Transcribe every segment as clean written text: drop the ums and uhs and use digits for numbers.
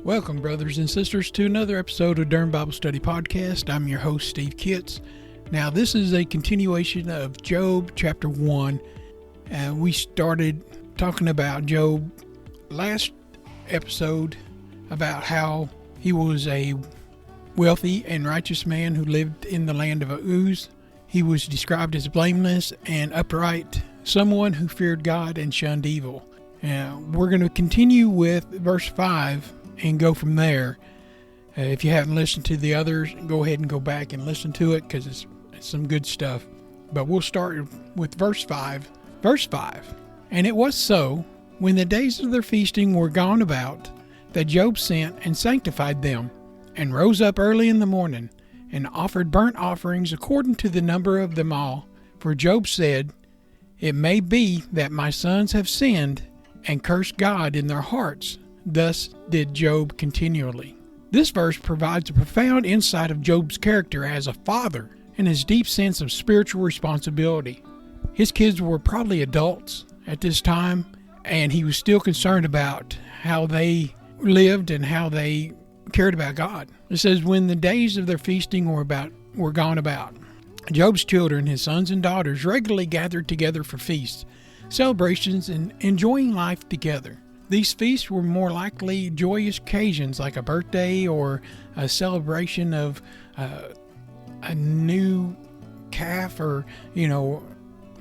Welcome, brothers and sisters, to another episode of Durham Bible Study Podcast. I'm your host, Steve Kitts. Now, this is a continuation of Job chapter 1. We started talking about Job last episode about how he was a wealthy and righteous man who lived in the land of Uz. He was described as blameless and upright, someone who feared God and shunned evil. We're going to continue with verse 5 and go from there. If you haven't listened to the others, go ahead and go back and listen to it because it's some good stuff. But we'll start with verse 5. Verse 5, "And it was so, when the days of their feasting were gone about, that Job sent and sanctified them, and rose up early in the morning, and offered burnt offerings according to the number of them all. For Job said, It may be that my sons have sinned, and cursed God in their hearts. Thus did Job continually." This verse provides a profound insight of Job's character as a father and his deep sense of spiritual responsibility. His kids were probably adults at this time, and he was still concerned about how they lived and how they cared about God. It says, when the days of their feasting were gone about. Job's children, his sons and daughters, regularly gathered together for feasts, celebrations, and enjoying life together. These feasts were more likely joyous occasions like a birthday or a celebration of a new calf, or,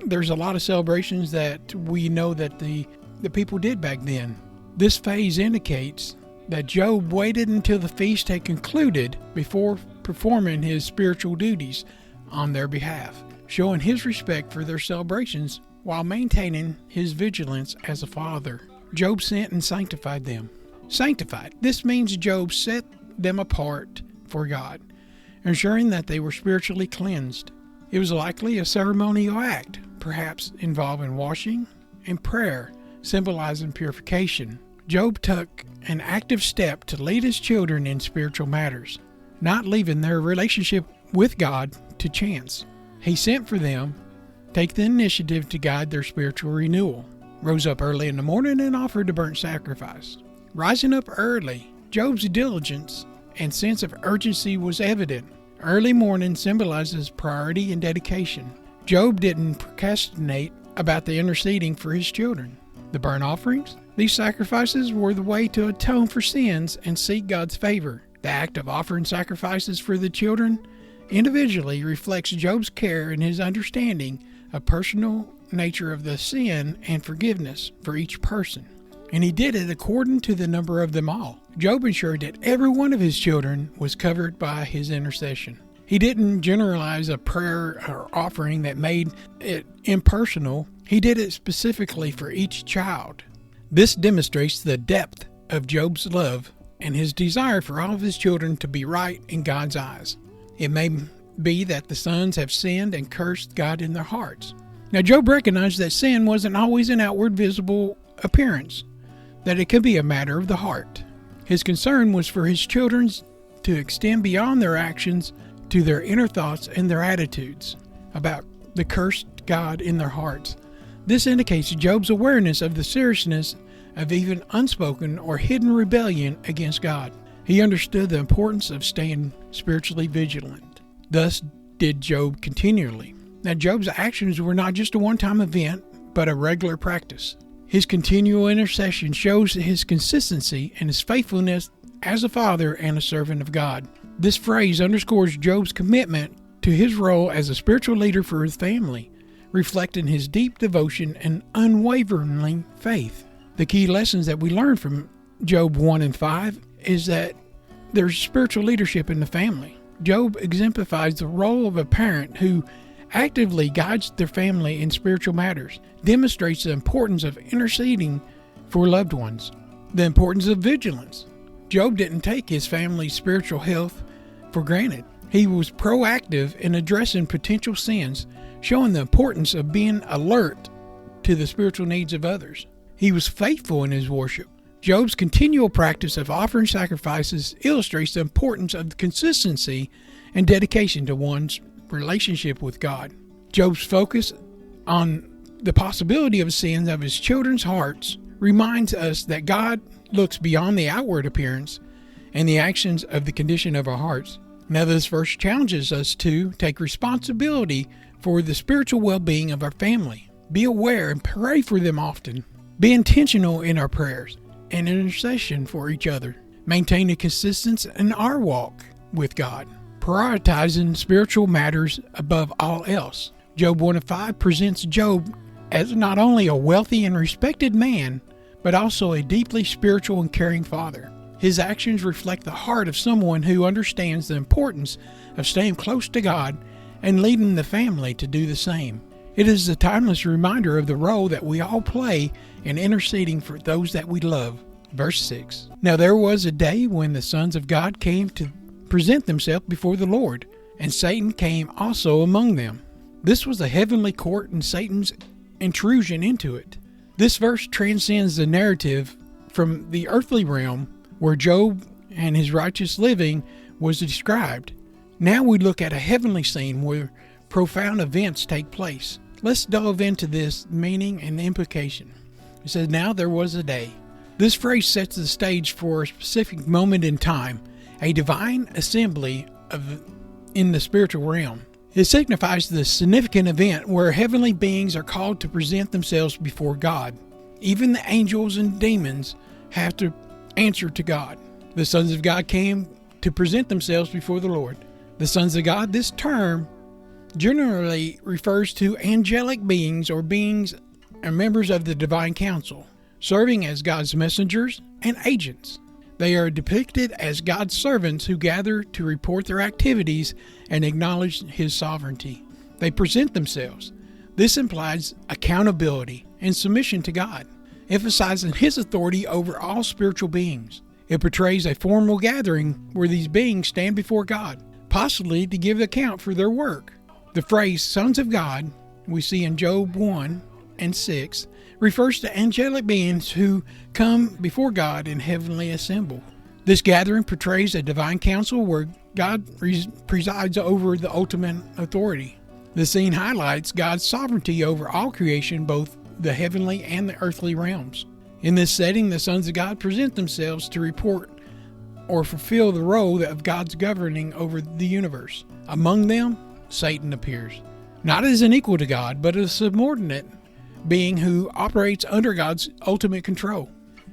there's a lot of celebrations that we know that the people did back then. This phase indicates that Job waited until the feast had concluded before performing his spiritual duties on their behalf, showing his respect for their celebrations while maintaining his vigilance as a father. Job sent and sanctified them. Sanctified. This means Job set them apart for God, ensuring that they were spiritually cleansed. It was likely a ceremonial act, perhaps involving washing and prayer, symbolizing purification. Job took an active step to lead his children in spiritual matters, not leaving their relationship with God to chance. He sent for them, take the initiative to guide their spiritual renewal. Rose up early in the morning and offered a burnt sacrifice. Rising up early, Job's diligence and sense of urgency was evident. Early morning symbolizes priority and dedication. Job didn't procrastinate about the interceding for his children. The burnt offerings? These sacrifices were the way to atone for sins and seek God's favor. The act of offering sacrifices for the children individually reflects Job's care and his understanding of personal nature of the sin and forgiveness for each person. And he did it according to the number of them all. Job ensured that every one of his children was covered by his intercession. He didn't generalize a prayer or offering that made it impersonal. He did it specifically for each child. This demonstrates the depth of Job's love and his desire for all of his children to be right in God's eyes. It may be that the sons have sinned and cursed God in their hearts. Now, Job recognized that sin wasn't always an outward visible appearance, that it could be a matter of the heart. His concern was for his children to extend beyond their actions to their inner thoughts and their attitudes about the cursed God in their hearts. This indicates Job's awareness of the seriousness of even unspoken or hidden rebellion against God. He understood the importance of staying spiritually vigilant. Thus did Job continually. Now, Job's actions were not just a one-time event, but a regular practice. His continual intercession shows his consistency and his faithfulness as a father and a servant of God. This phrase underscores Job's commitment to his role as a spiritual leader for his family, reflecting his deep devotion and unwavering faith. The key lessons that we learn from Job 1 and 5 is that there's spiritual leadership in the family. Job exemplifies the role of a parent who actively guides their family in spiritual matters, demonstrates the importance of interceding for loved ones, the importance of vigilance. Job didn't take his family's spiritual health for granted. He was proactive in addressing potential sins, showing the importance of being alert to the spiritual needs of others. He was faithful in his worship. Job's continual practice of offering sacrifices illustrates the importance of consistency and dedication to one's relationship with God. Job's focus on the possibility of sins of his children's hearts reminds us that God looks beyond the outward appearance and the actions of the condition of our hearts. Now, this verse challenges us to take responsibility for the spiritual well-being of our family. Be aware and pray for them often. Be intentional in our prayers and intercession for each other. Maintain a consistency in our walk with God, prioritizing spiritual matters above all else. Job 1:5 presents Job as not only a wealthy and respected man, but also a deeply spiritual and caring father. His actions reflect the heart of someone who understands the importance of staying close to God and leading the family to do the same. It is a timeless reminder of the role that we all play in interceding for those that we love. Verse 6. Now there was a day when the sons of God came to present themselves before the Lord, and Satan came also among them. This was a heavenly court and Satan's intrusion into it. This verse transcends the narrative from the earthly realm where Job and his righteous living was described. Now we look at a heavenly scene where profound events take place. Let's delve into this meaning and implication. It says, now there was a day. This phrase sets the stage for a specific moment in time, a divine assembly in the spiritual realm. It signifies the significant event where heavenly beings are called to present themselves before God. Even the angels and demons have to answer to God. The sons of God came to present themselves before the Lord. The sons of God, this term generally refers to angelic beings or beings and members of the divine council, serving as God's messengers and agents. They are depicted as God's servants who gather to report their activities and acknowledge His sovereignty. They present themselves. This implies accountability and submission to God, emphasizing His authority over all spiritual beings. It portrays a formal gathering where these beings stand before God, possibly to give account for their work. The phrase sons of God we see in Job 1 and 6 refers to angelic beings who come before God in heavenly assembly. This gathering portrays a divine council where God presides over the ultimate authority. The scene highlights God's sovereignty over all creation, both the heavenly and the earthly realms. In this setting, the sons of God present themselves to report or fulfill the role of God's governing over the universe. Among them, Satan appears, not as an equal to God, but a subordinate being who operates under God's ultimate control.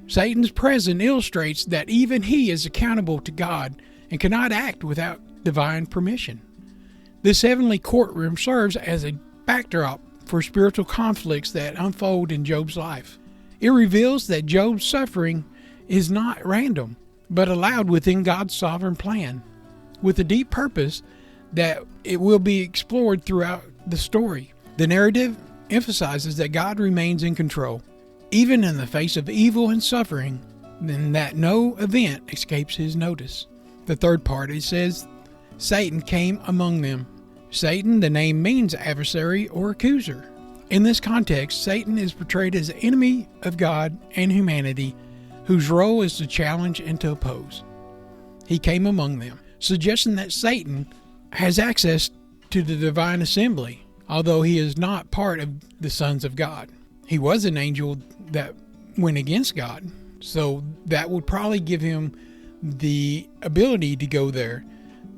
Satan's presence illustrates that even he is accountable to God and cannot act without divine permission. This heavenly courtroom serves as a backdrop for spiritual conflicts that unfold in Job's life. It reveals that Job's suffering is not random, but allowed within God's sovereign plan, with a deep purpose that it will be explored throughout the story. The narrative emphasizes that God remains in control, even in the face of evil and suffering, and that no event escapes His notice. The third part, it says, Satan came among them. Satan, the name means adversary or accuser. In this context, Satan is portrayed as an enemy of God and humanity, whose role is to challenge and to oppose. He came among them, suggesting that Satan has access to the divine assembly, although he is not part of the sons of God. He was an angel that went against God, so that would probably give him the ability to go there,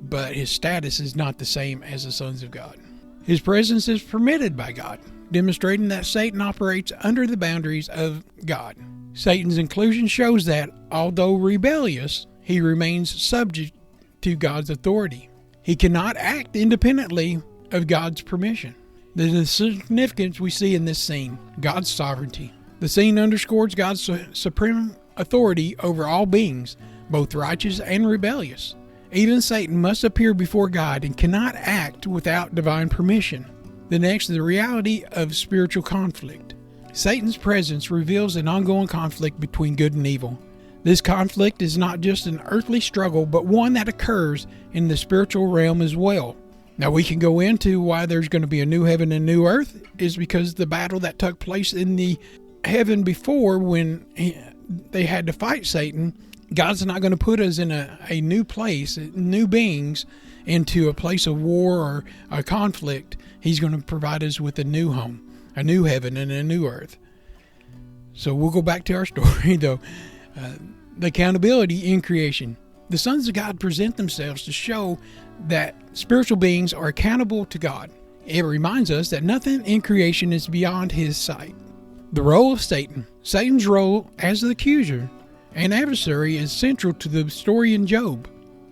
but his status is not the same as the sons of God. His presence is permitted by God, demonstrating that Satan operates under the boundaries of God. Satan's inclusion shows that, although rebellious, he remains subject to God's authority. He cannot act independently of God's permission. The significance we see in this scene, God's sovereignty. The scene underscores God's supreme authority over all beings, both righteous and rebellious. Even Satan must appear before God and cannot act without divine permission. The next is the reality of spiritual conflict. Satan's presence reveals an ongoing conflict between good and evil. This conflict is not just an earthly struggle, but one that occurs in the spiritual realm as well. Now, we can go into why there's going to be a new heaven and new earth is because the battle that took place in the heaven before, when they had to fight Satan, God's not going to put us in a new place, new beings, into a place of war or a conflict. He's going to provide us with a new home, a new heaven and a new earth. So we'll go back to our story, though. The accountability in creation. The sons of God present themselves to show that spiritual beings are accountable to God. It reminds us that nothing in creation is beyond his sight. The role of Satan. Satan's role as the accuser and adversary is central to the story in Job.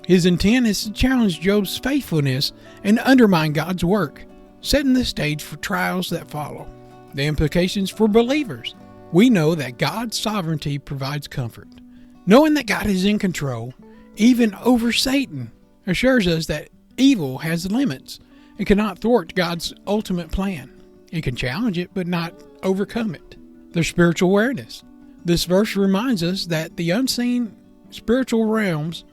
His intent is to challenge Job's faithfulness and undermine God's work, setting the stage for trials that follow. The implications for believers. We know that God's sovereignty provides comfort. Knowing that God is in control, even over Satan, assures us that evil has limits and cannot thwart God's ultimate plan. It can challenge it, but not overcome it. Their spiritual awareness. This verse reminds us that the unseen spiritual realms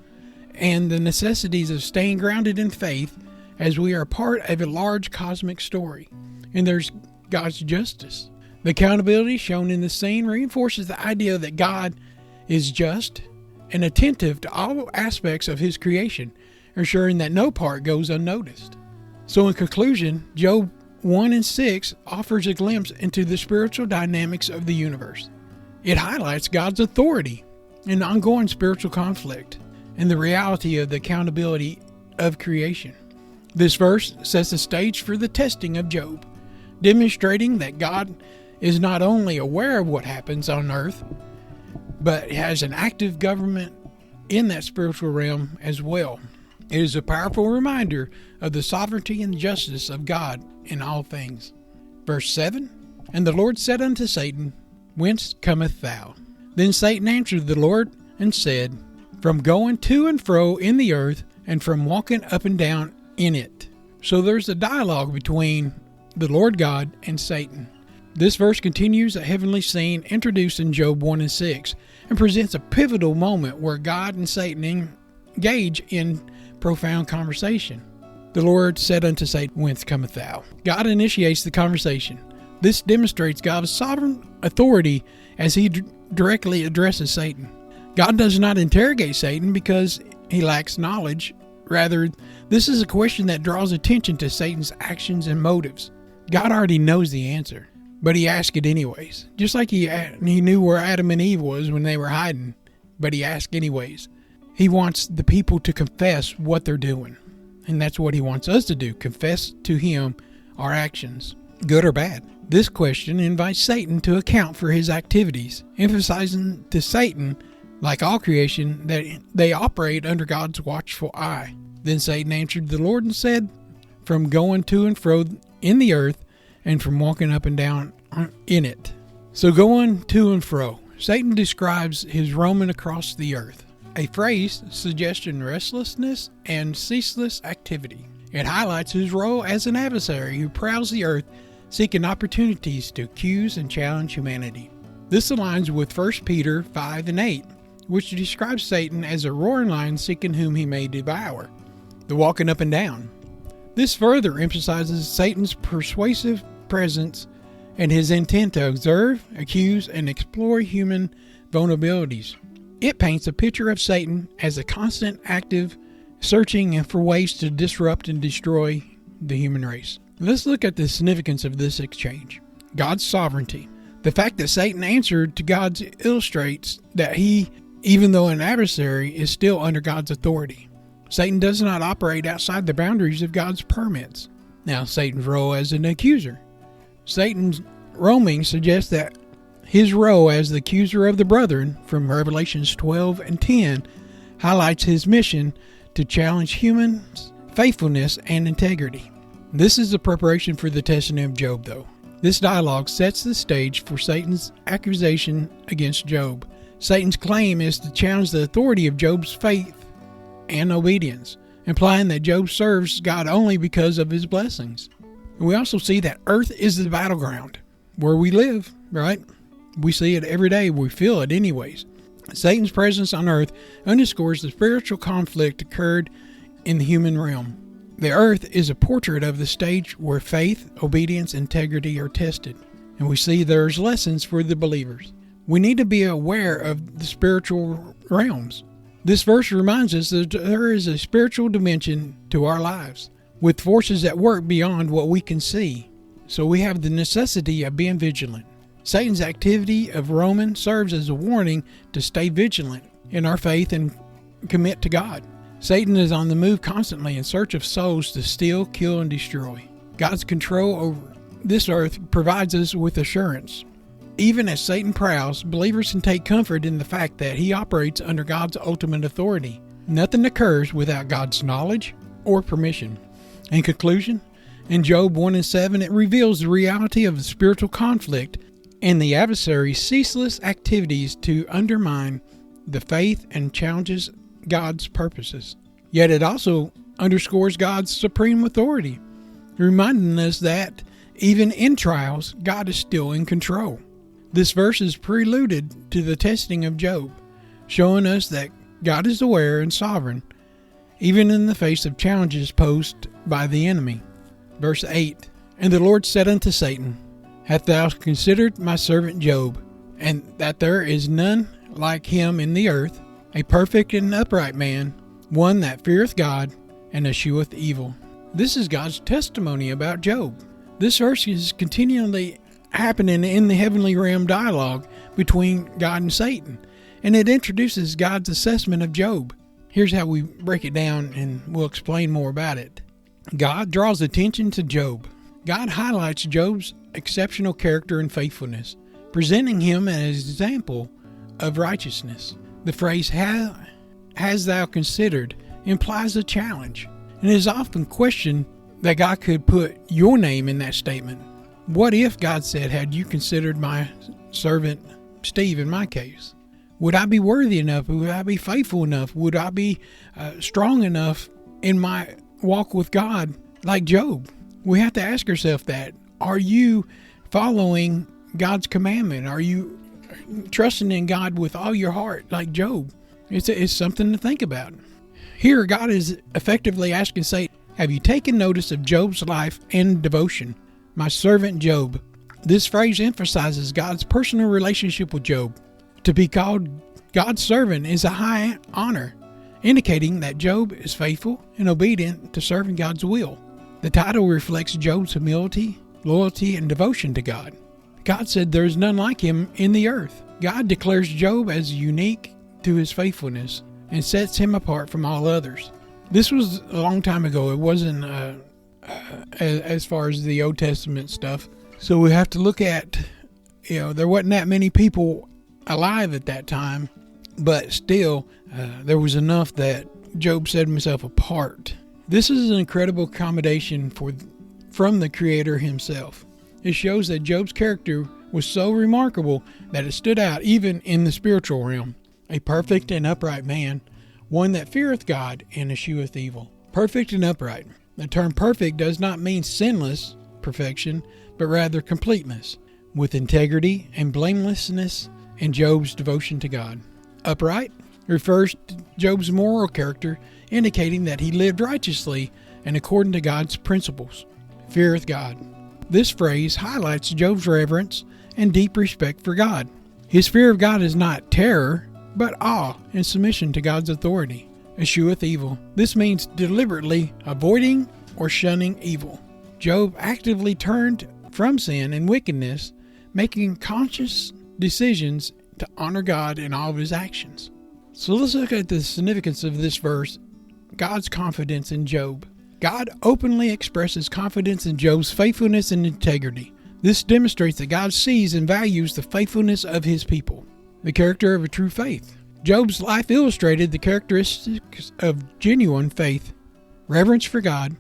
and the necessities of staying grounded in faith as we are part of a large cosmic story. And there's God's justice. The accountability shown in the scene reinforces the idea that God is just and attentive to all aspects of his creation, ensuring that no part goes unnoticed. So in conclusion, Job 1 and 6 offers a glimpse into the spiritual dynamics of the universe. It highlights God's authority in ongoing spiritual conflict and the reality of the accountability of creation. This verse sets the stage for the testing of Job, demonstrating that God is not only aware of what happens on earth, but has an active government in that spiritual realm as well. It is a powerful reminder of the sovereignty and justice of God in all things. Verse 7, And the Lord said unto Satan, Whence cometh thou? Then Satan answered the Lord and said, From going to and fro in the earth, and from walking up and down in it. So there's a dialogue between the Lord God and Satan. This verse continues a heavenly scene introduced in Job 1 and 6 and presents a pivotal moment where God and Satan engage in profound conversation. The Lord said unto Satan, Whence cometh thou? God initiates the conversation. This demonstrates God's sovereign authority as he directly addresses Satan. God does not interrogate Satan because he lacks knowledge. Rather, this is a question that draws attention to Satan's actions and motives. God already knows the answer, but he asked it anyways. Just like he knew where Adam and Eve was when they were hiding, but he asked anyways. He wants the people to confess what they're doing, and that's what he wants us to do, confess to him our actions, good or bad. This question invites Satan to account for his activities, emphasizing to Satan, like all creation, that they operate under God's watchful eye. Then Satan answered the Lord and said, From going to and fro in the earth, and from walking up and down in it. So going to and fro. Satan describes his roaming across the earth, a phrase suggesting restlessness and ceaseless activity. It highlights his role as an adversary who prowls the earth, seeking opportunities to accuse and challenge humanity. This aligns with 1 Peter 5 and 8, which describes Satan as a roaring lion seeking whom he may devour. The walking up and down. This further emphasizes Satan's persuasive presence and his intent to observe, accuse, and explore human vulnerabilities. It paints a picture of Satan as a constant, active, searching for ways to disrupt and destroy the human race. Let's look at the significance of this exchange. God's sovereignty. The fact that Satan answered to God illustrates that he, even though an adversary, is still under God's authority. Satan does not operate outside the boundaries of God's permits. Now, Satan's role as an accuser. Satan's roaming suggests that his role as the accuser of the brethren from Revelations 12 and 10 highlights his mission to challenge humans' faithfulness and integrity. This is the preparation for the testing of Job, though. This dialogue sets the stage for Satan's accusation against Job. Satan's claim is to challenge the authority of Job's faith and obedience, implying that Job serves God only because of his blessings. And we also see that earth is the battleground where we live, right? We see it every day. We feel it anyways. Satan's presence on earth underscores the spiritual conflict occurred in the human realm. The earth is a portrait of the stage where faith, obedience, and integrity are tested. And we see there's lessons for the believers. We need to be aware of the spiritual realms. This verse reminds us that there is a spiritual dimension to our lives, with forces at work beyond what we can see. So we have the necessity of being vigilant. Satan's activity of roaming serves as a warning to stay vigilant in our faith and commit to God. Satan is on the move constantly in search of souls to steal, kill, and destroy. God's control over this earth provides us with assurance. Even as Satan prowls, believers can take comfort in the fact that he operates under God's ultimate authority. Nothing occurs without God's knowledge or permission. In conclusion, in Job 1:7, it reveals the reality of the spiritual conflict and the adversary's ceaseless activities to undermine the faith and challenges God's purposes. Yet it also underscores God's supreme authority, reminding us that even in trials, God is still in control. This verse is preluded to the testing of Job, showing us that God is aware and sovereign, even in the face of challenges posed by the enemy. Verse 8, And the Lord said unto Satan, Hast thou considered my servant Job, and that there is none like him in the earth, a perfect and upright man, one that feareth God, and escheweth evil? This is God's testimony about Job. This verse is continually happening in the heavenly realm dialogue between God and Satan, and it introduces God's assessment of Job. Here's how we break it down, and we'll explain more about it. God draws attention to Job. God highlights Job's exceptional character and faithfulness, presenting him as an example of righteousness. The phrase, has thou considered, implies a challenge, and it is often questioned that God could put your name in that statement. What if God said, had you considered my servant Steve in my case? Would I be worthy enough? Would I be faithful enough? Would I be strong enough in my walk with God like Job? We have to ask ourselves that. Are you following God's commandment? Are you trusting in God with all your heart like Job? It's something to think about. Here, God is effectively asking Satan, have you taken notice of Job's life and devotion? My servant Job. This phrase emphasizes God's personal relationship with Job. To be called God's servant is a high honor, indicating that Job is faithful and obedient to serving God's will. The title reflects Job's humility, loyalty, and devotion to God. God said there is none like him in the earth. God declares Job as unique to his faithfulness and sets him apart from all others. This was a long time ago. It wasn't as far as the Old Testament stuff. So we have to look at, there wasn't that many people alive at that time, but still there was enough that Job set himself apart. This is an incredible commendation from the Creator himself. It shows that Job's character was so remarkable that it stood out even in the spiritual realm. A perfect and upright man, one that feareth God and escheweth evil. Perfect and upright. The term perfect does not mean sinless perfection, but rather completeness, with integrity and blamelessness in Job's devotion to God. Upright refers to Job's moral character, indicating that he lived righteously and according to God's principles. Feareth God. This phrase highlights Job's reverence and deep respect for God. His fear of God is not terror, but awe and submission to God's authority. Escheweth evil. This means deliberately avoiding or shunning evil. Job actively turned from sin and wickedness, making conscious decisions to honor God in all of his actions. So let's look at the significance of this verse, God's confidence in Job. God openly expresses confidence in Job's faithfulness and integrity. This demonstrates that God sees and values the faithfulness of his people, the character of a true faith. Job's life illustrated the characteristics of genuine faith, reverence for God,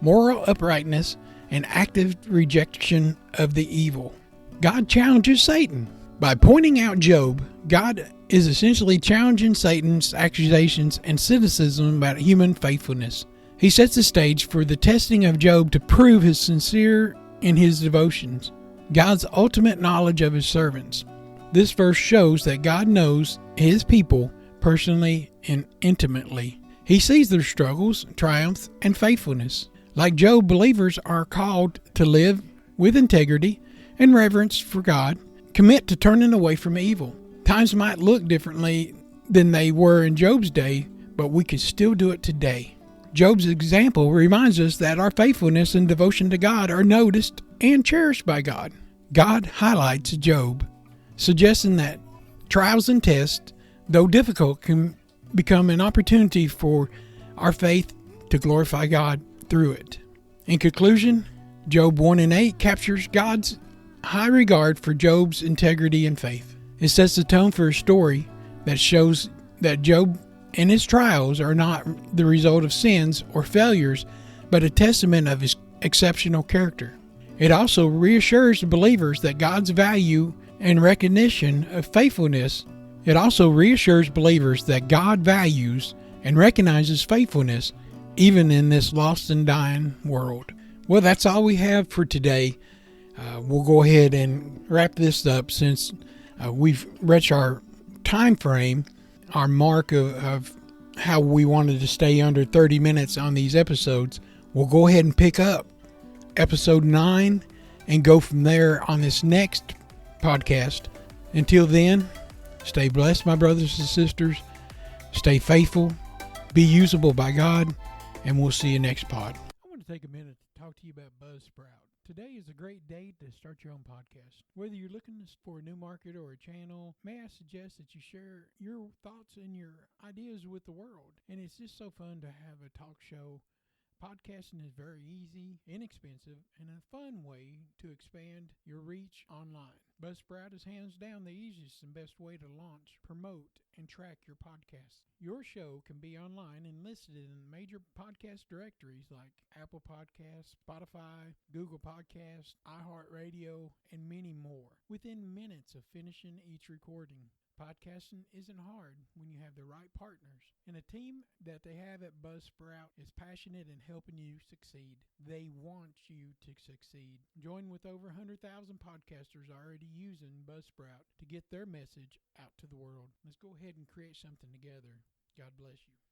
moral uprightness, and active rejection of the evil. God challenges Satan. By pointing out Job, God is essentially challenging Satan's accusations and cynicism about human faithfulness. He sets the stage for the testing of Job to prove his sincere in his devotions, God's ultimate knowledge of his servants. This verse shows that God knows his people personally and intimately. He sees their struggles, triumphs, and faithfulness. Like Job, believers are called to live with integrity and reverence for God, commit to turning away from evil. Times might look differently than they were in Job's day, but we can still do it today. Job's example reminds us that our faithfulness and devotion to God are noticed and cherished by God. God highlights Job, suggesting that trials and tests, though difficult, can become an opportunity for our faith to glorify God through it. In conclusion, Job 1 and 8 captures God's high regard for Job's integrity and faith. It sets the tone for a story that shows that Job and his trials are not the result of sins or failures, but a testament of his exceptional character. It also reassures the believers that God's value and recognition of faithfulness. It also reassures believers that God values and recognizes faithfulness even in this lost and dying world. Well, that's all we have for today. We'll go ahead and wrap this up since we've reached our time frame, our mark of how we wanted to stay under 30 minutes on these episodes. We'll go ahead and pick up episode 9 and go from there on this next podcast. Until then, stay blessed, my brothers and sisters. Stay faithful. Be usable by God. And we'll see you next pod. I want to take a minute to talk to you about Buzzsprout. Today is a great day to start your own podcast. Whether you're looking for a new market or a channel, may I suggest that you share your thoughts and your ideas with the world. And it's just so fun to have a talk show. Podcasting is very easy, inexpensive, and a fun way to expand your reach online. Buzzsprout is hands down the easiest and best way to launch, promote, and track your podcast. Your show can be online and listed in major podcast directories like Apple Podcasts, Spotify, Google Podcasts, iHeartRadio, and many more within minutes of finishing each recording. Podcasting isn't hard when you have the right partners, and a team that they have at Buzzsprout is passionate in helping you succeed. They want you to succeed. Join with over 100,000 podcasters already using Buzzsprout to get their message out to the world. Let's go ahead and create something together. God bless you.